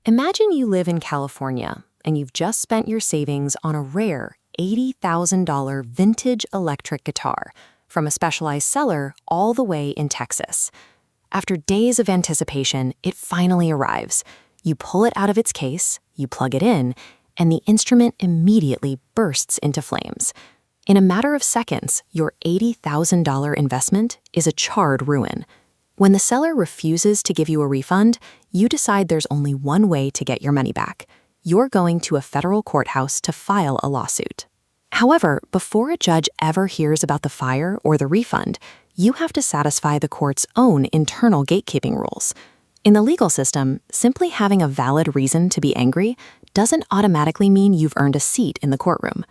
Imagine you live in California and you've just spent your savings on a rare $80,000 vintage electric guitar from a specialized seller all the way in Texas. After days of anticipation, it finally arrives. You pull it out of its case, you plug it in, and the instrument immediately bursts into flames. In a matter of seconds, your $80,000 investment is a charred ruin. When the seller refuses to give you a refund, you decide there's only one way to get your money back. You're going to a federal courthouse to file a lawsuit. However, before a judge ever hears about the fire or the refund, you have to satisfy the court's own internal gatekeeping rules. In the legal system, simply having a valid reason to be angry doesn't automatically mean you've earned a seat in the courtroom.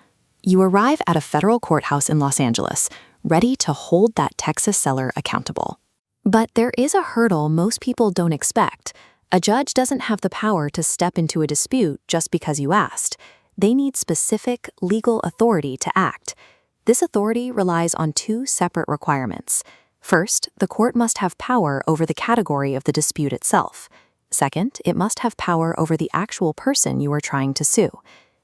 You arrive at a federal courthouse in Los Angeles, ready to hold that Texas seller accountable. But there is a hurdle most people don't expect. A judge doesn't have the power to step into a dispute just because you asked. They need specific legal authority to act. This authority relies on two separate requirements. First, the court must have power over the category of the dispute itself. Second, it must have power over the actual person you are trying to sue.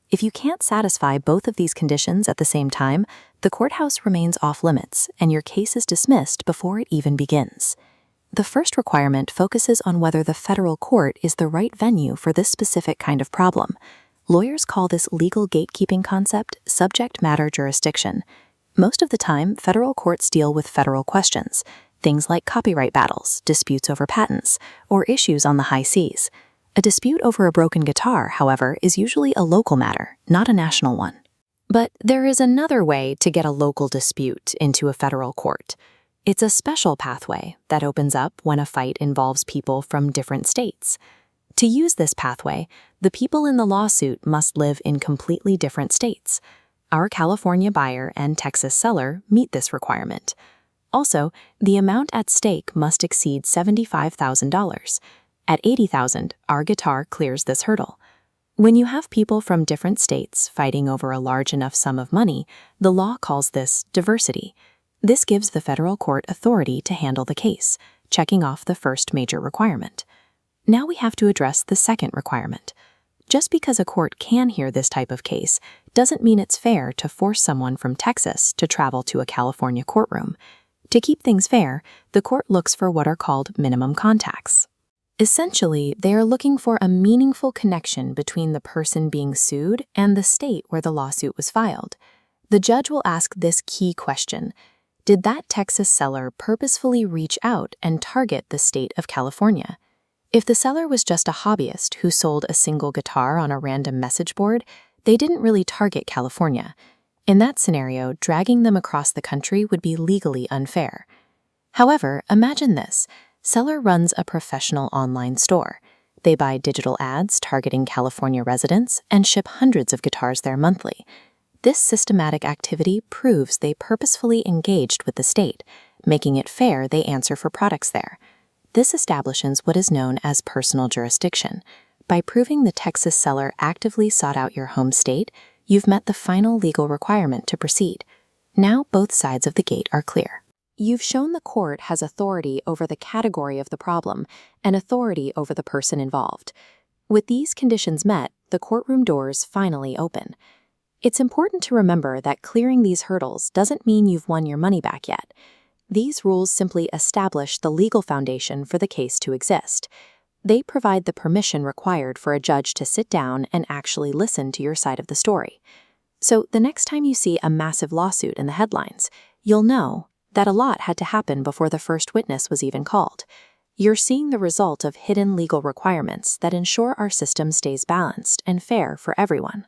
If you can't satisfy both of these conditions at the same time, the courthouse remains off limits and your case is dismissed before it even begins. The first requirement focuses on whether the federal court is the right venue for this specific kind of problem. Lawyers call this legal gatekeeping concept subject matter jurisdiction. Most of the time, federal courts deal with federal questions, things like copyright battles, disputes over patents, or issues on the high seas. A dispute over a broken guitar, however, is usually a local matter, not a national one. But there is another way to get a local dispute into a federal court. It's a special pathway that opens up when a fight involves people from different states. To use this pathway, the people in the lawsuit must live in completely different states. Our California buyer and Texas seller meet this requirement. Also, the amount at stake must exceed $75,000. At $80,000, our guitar clears this hurdle. When you have people from different states fighting over a large enough sum of money, the law calls this diversity. This gives the federal court authority to handle the case, checking off the first major requirement. Now we have to address the second requirement. Just because a court can hear this type of case doesn't mean it's fair to force someone from Texas to travel to a California courtroom. To keep things fair, the court looks for what are called minimum contacts. Essentially, they are looking for a meaningful connection between the person being sued and the state where the lawsuit was filed. The judge will ask this key question: did that Texas seller purposefully reach out and target the state of California? If the seller was just a hobbyist who sold a single guitar on a random message board, they didn't really target California. In that scenario, dragging them across the country would be legally unfair. However, imagine this. Seller runs a professional online store. They buy digital ads targeting California residents and ship hundreds of guitars there monthly. This systematic activity proves they purposefully engaged with the state, making it fair they answer for products there. This establishes what is known as personal jurisdiction. By proving the Texas seller actively sought out your home state, you've met the final legal requirement to proceed. Now both sides of the gate are clear. You've shown the court has authority over the category of the problem and authority over the person involved. With these conditions met, the courtroom doors finally open. It's important to remember that clearing these hurdles doesn't mean you've won your money back yet. These rules simply establish the legal foundation for the case to exist. They provide the permission required for a judge to sit down and actually listen to your side of the story. So the next time you see a massive lawsuit in the headlines, you'll know that a lot had to happen before the first witness was even called. You're seeing the result of hidden legal requirements that ensure our system stays balanced and fair for everyone.